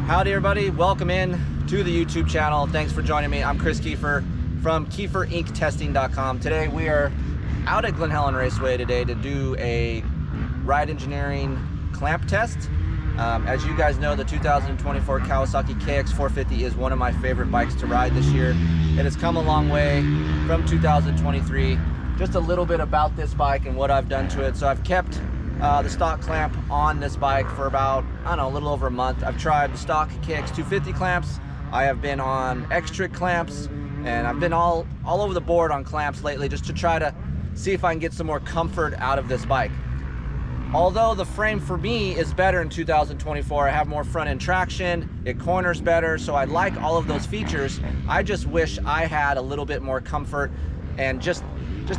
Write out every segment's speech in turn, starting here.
Howdy everybody, welcome in to the YouTube channel. Thanks for joining me. I'm Chris Kiefer from KieferInkTesting.com. Today we are out at Glen Helen Raceway today to do a ride engineering clamp test. As you guys know, the 2024 Kawasaki KX450 is one of my favorite bikes to ride this year. It has come a long way from 2023. Just a little bit about this bike and what I've done to it. So I've kept the stock clamp on this bike for about, I don't know, a little over a month. I've tried the stock KX250 clamps. I have been on X-Trick clamps, and I've been all over the board on clamps lately just to try to see if I can get some more comfort out of this bike. Although the frame for me is better in 2024, I have more front end traction, it corners better, so I like all of those features. I just wish I had a little bit more comfort and just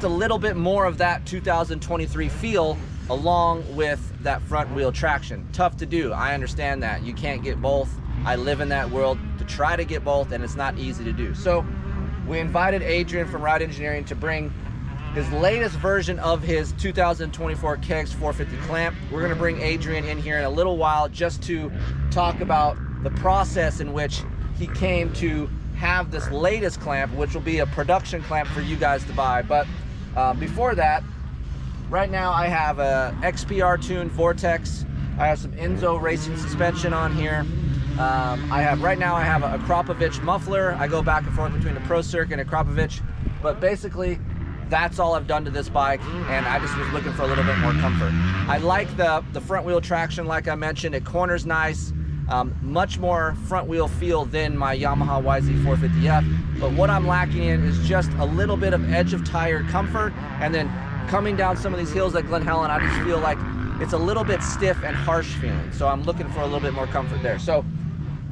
a little bit more of that 2023 feel along with that front wheel traction. Tough to do, I understand that. You can't get both. I live in that world to try to get both, and it's not easy to do. So we invited Adrian from Ride Engineering to bring his latest version of his 2024 KX450 clamp. We're gonna bring Adrian in here in a little while just to talk about the process in which he came to have this latest clamp, which will be a production clamp for you guys to buy. But before that, right now I have a XPR tuned Vortex. I have some Enzo racing suspension on here. Right now I have a Krapovich muffler. I go back and forth between a Pro Circuit and a Krapovich, but basically that's all I've done to this bike, and I just was looking for a little bit more comfort. I like the front wheel traction, like I mentioned. It corners nice, much more front wheel feel than my Yamaha YZ450F, but what I'm lacking in is just a little bit of edge of tire comfort, and then coming down some of these hills at Glen Helen, I just feel like it's a little bit stiff and harsh feeling, so I'm looking for a little bit more comfort there. So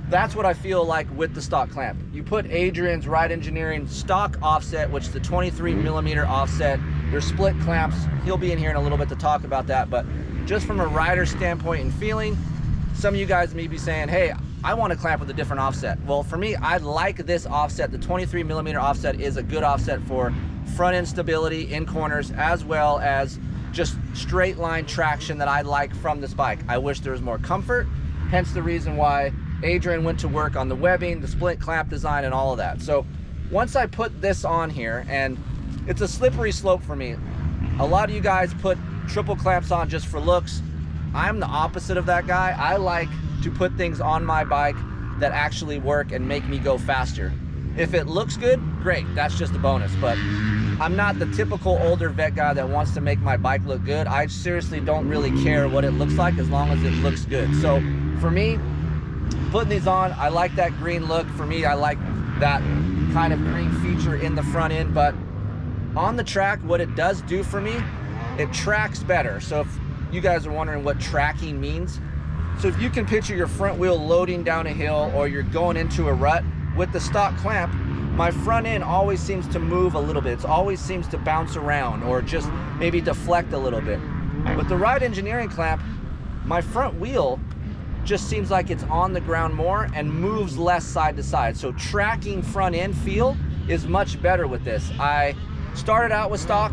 that's what I feel like with the stock clamp. You put Adrian's Ride Engineering stock offset, which is the 23mm offset. There's split clamps. He'll be in here in a little bit to talk about that, but just from a rider standpoint and feeling, some of you guys may be saying, hey, I want to clamp with a different offset. Well, for me, I like this offset. The 23mm offset is a good offset for front end stability in corners, as well as just straight line traction that I like from this bike. I wish there was more comfort, hence the reason why Adrian went to work on the webbing, the split clamp design, and all of that. So once I put this on here, and it's a slippery slope for me. A lot of you guys put triple clamps on just for looks. I'm the opposite of that guy. I like to put things on my bike that actually work and make me go faster. If it looks good, great, that's just a bonus, but I'm not the typical older vet guy that wants to make my bike look good. I seriously don't really care what it looks like as long as it looks good. So for me, putting these on, I like that green look. For me, I like that kind of green feature in the front end, but on the track, what it does do for me, it tracks better. So if you guys are wondering what tracking means, so if you can picture your front wheel loading down a hill or you're going into a rut, with the stock clamp, my front end always seems to move a little bit. It always seems to bounce around or just maybe deflect a little bit. With the Ride Engineering clamp, my front wheel just seems like it's on the ground more and moves less side to side. So tracking front end feel is much better with this. I started out with stock,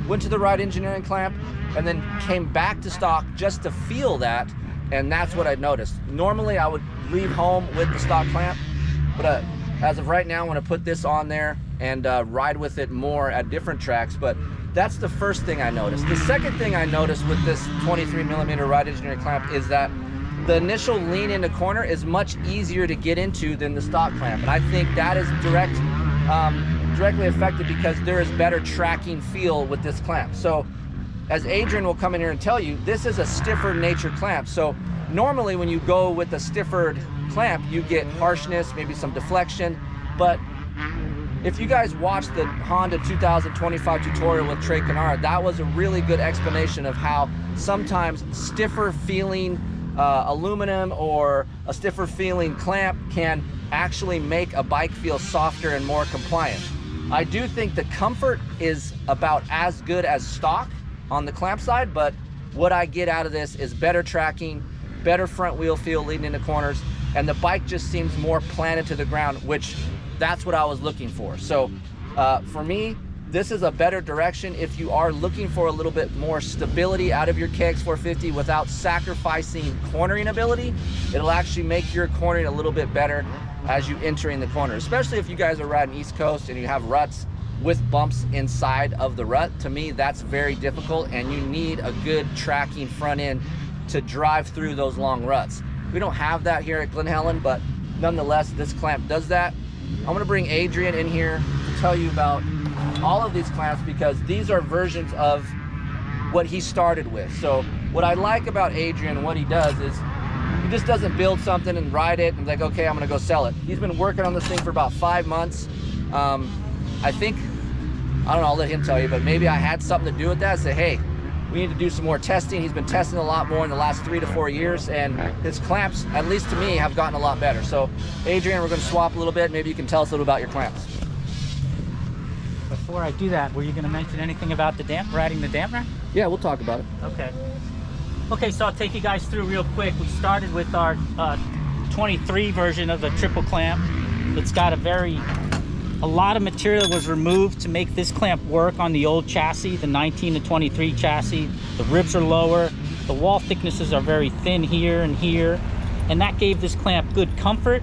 went to the Ride Engineering clamp, and then came back to stock just to feel that, and that's what I noticed. Normally I would leave home with the stock clamp, but as of right now, I'm gonna put this on there and ride with it more at different tracks. But that's the first thing I noticed. The second thing I noticed with this 23mm Ride Engineering clamp is that the initial lean into corner is much easier to get into than the stock clamp. And I think that is directly affected because there is better tracking feel with this clamp. So as Adrian will come in here and tell you, this is a stiffer nature clamp. So normally when you go with a stiffer clamp, you get harshness, maybe some deflection. But if you guys watched the Honda 2025 tutorial with Trey Kennard, that was a really good explanation of how sometimes stiffer feeling aluminum or a stiffer feeling clamp can actually make a bike feel softer and more compliant. I do think the comfort is about as good as stock on the clamp side, but what I get out of this is better tracking, better front wheel feel leading into corners, and the bike just seems more planted to the ground, which that's what I was looking for. So for me, this is a better direction if you are looking for a little bit more stability out of your KX450 without sacrificing cornering ability. It'll actually make your cornering a little bit better as you entering the corner, especially if you guys are riding East Coast and you have ruts with bumps inside of the rut. To me, that's very difficult, and you need a good tracking front end to drive through those long ruts. We don't have that here at Glen Helen, but nonetheless, this clamp does that. I'm gonna bring Adrian in here to tell you about all of these clamps, because these are versions of what he started with. So what I like about Adrian, what he does is he just doesn't build something and ride it and like, okay, I'm gonna go sell it. He's been working on this thing for about 5 months. I think, I don't know, I'll let him tell you, but maybe I had something to do with that. Say, hey, we need to do some more testing. He's been testing a lot more in the last 3 to 4 years, and his clamps, at least to me, have gotten a lot better. So Adrian, we're gonna swap a little bit. Maybe you can tell us a little about your clamps. Before I do that, were you going to mention anything about the riding the dampener? Yeah, we'll talk about it. Okay. Okay, so I'll take you guys through real quick. We started with our 23 version of the triple clamp. It's got a lot of material was removed to make this clamp work on the old chassis, the 19 to 23 chassis. The ribs are lower. The wall thicknesses are very thin here and here. And that gave this clamp good comfort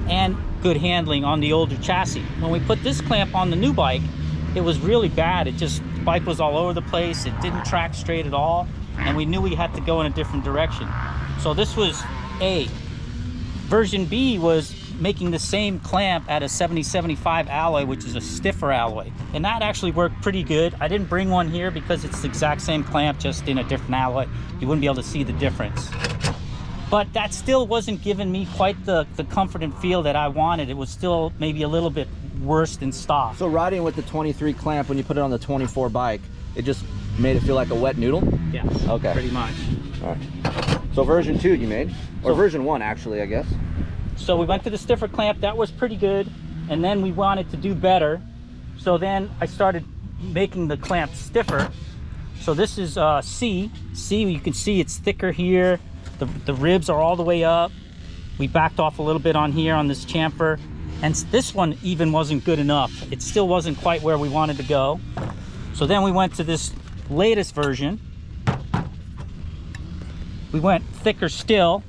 and good handling on the older chassis. When we put this clamp on the new bike, it was really bad. The bike was all over the place. It didn't track straight at all. And we knew we had to go in a different direction. So this was A. Version B was making the same clamp at a 70-75 alloy, which is a stiffer alloy. And that actually worked pretty good. I didn't bring one here because it's the exact same clamp, just in a different alloy. You wouldn't be able to see the difference. But that still wasn't giving me quite the comfort and feel that I wanted. It was still maybe a little bit worse than stock. So riding with the 23 clamp, when you put it on the 24 bike, it just made it feel like a wet noodle? Yeah, okay, pretty much. All right. So version 2 you made, or version 1 actually, I guess. So we went to the stiffer clamp. That was pretty good, and then we wanted to do better. So then I started making the clamp stiffer. So this is C. You can see it's thicker here. The ribs are all the way up. We backed off a little bit on here on this chamfer. And this one even wasn't good enough. It still wasn't quite where we wanted to go. So then we went to this latest version. We went thicker still.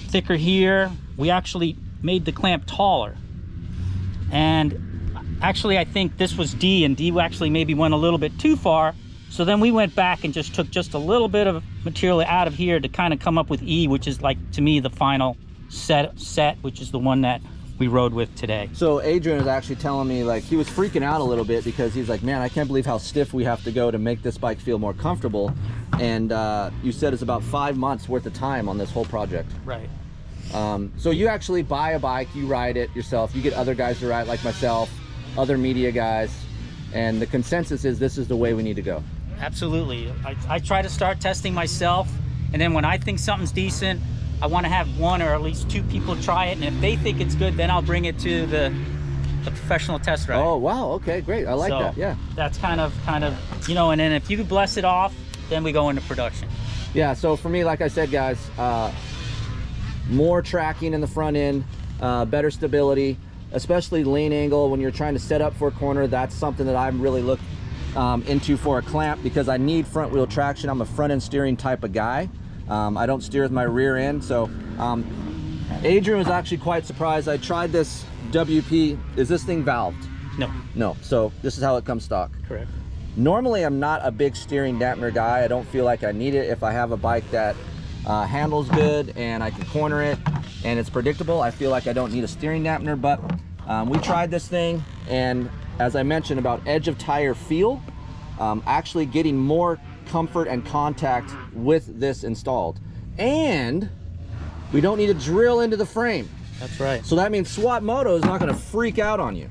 Thicker here. We actually made the clamp taller. And actually I think this was D, and D actually maybe went a little bit too far. So then we went back and just took just a little bit of material out of here to kind of come up with E, which is, like, to me, the final set, which is the one that we rode with today. So Adrian was actually telling me, like, he was freaking out a little bit because he's like, man, I can't believe how stiff we have to go to make this bike feel more comfortable. And you said it's about 5 months worth of time on this whole project. Right. So you actually buy a bike, you ride it yourself, you get other guys to ride like myself, other media guys, and the consensus is this is the way we need to go. Absolutely. I try to start testing myself, and then when I think something's decent, I want to have 1 or at least 2 people try it, and if they think it's good, then I'll bring it to the professional test ride. Oh wow, okay, great. I like that. Yeah, that's kind of you know, and then if you bless it off, then we go into production. Yeah, so for me, like I said, guys, more tracking in the front end, better stability, especially lean angle when you're trying to set up for a corner. That's something that I'm really looking into for a clamp, because I need front wheel traction. I'm a front end steering type of guy. I don't steer with my rear end. So Adrian was actually quite surprised. I tried this WP. Is this thing valved? No. No. So this is how it comes stock. Correct. Normally I'm not a big steering dampener guy. I don't feel like I need it. If I have a bike that handles good and I can corner it and it's predictable, I feel like I don't need a steering dampener. But we tried this thing, and as I mentioned about edge of tire feel, actually getting more comfort and contact with this installed. And we don't need to drill into the frame. That's right. So that means SWAT Moto is not going to freak out on you.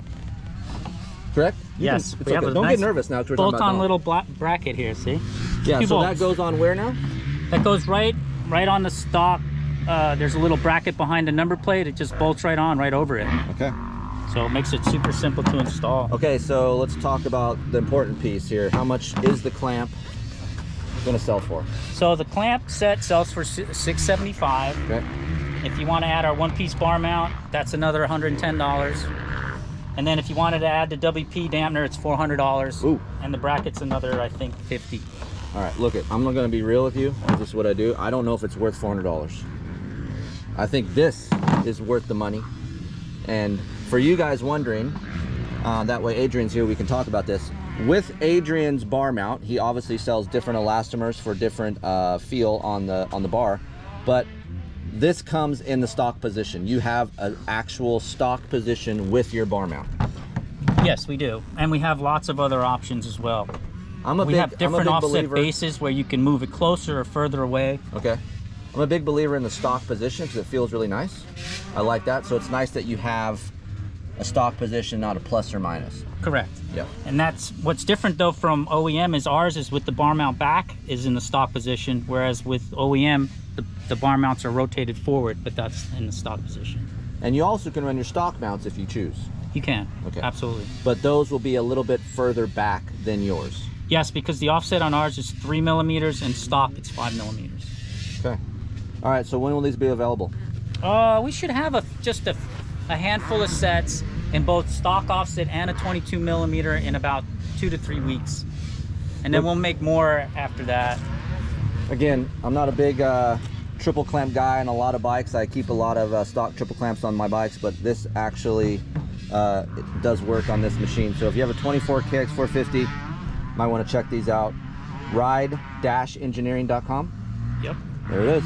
Correct? Yes. It's okay. Don't get nervous now. Bolt-on little bracket here, see? Yeah, 2 so bolts. that goes on where now? That goes right on the stock. There's a little bracket behind the number plate. It just bolts right on, right over it. Okay. So it makes it super simple to install. Okay, so let's talk about the important piece here. How much is the clamp going to sell for? So the clamp set sells for $675. Okay. If you want to add our one-piece bar mount, that's another $110. And then if you wanted to add the WP dampener, it's $400. Ooh. And the bracket's another, I think, $50. All right, look it. I'm gonna be real with you. This is what I do. I don't know if it's worth $400. I think this is worth the money. And for you guys wondering, that way Adrian's here, we can talk about this. With Adrian's bar mount, he obviously sells different elastomers for different feel on the bar, but this comes in the stock position. You have an actual stock position with your bar mount. Yes, we do. And we have lots of other options as well. We have different offset bases where you can move it closer or further away. Okay. I'm a big believer in the stock position because it feels really nice. I like that. So it's nice that you have a stock position, not a plus or minus. Correct. Yeah. And that's what's different though from OEM is ours is with the bar mount back is in the stock position, whereas with OEM, the bar mounts are rotated forward, but that's in the stock position. And you also can run your stock mounts if you choose. You can. Okay. Absolutely. But those will be a little bit further back than yours. Yes, because the offset on ours is 3 millimeters and stock it's 5 millimeters. Okay. All right, so when will these be available? We should have just a handful of sets in both stock offset and a 22 millimeter in about 2 to 3 weeks. And then we'll make more after that. Again, I'm not a big triple clamp guy on a lot of bikes. I keep a lot of stock triple clamps on my bikes, but this actually it does work on this machine. So if you have a 24 KX450, might want to check these out. Ride-engineering.com. Yep. There it is.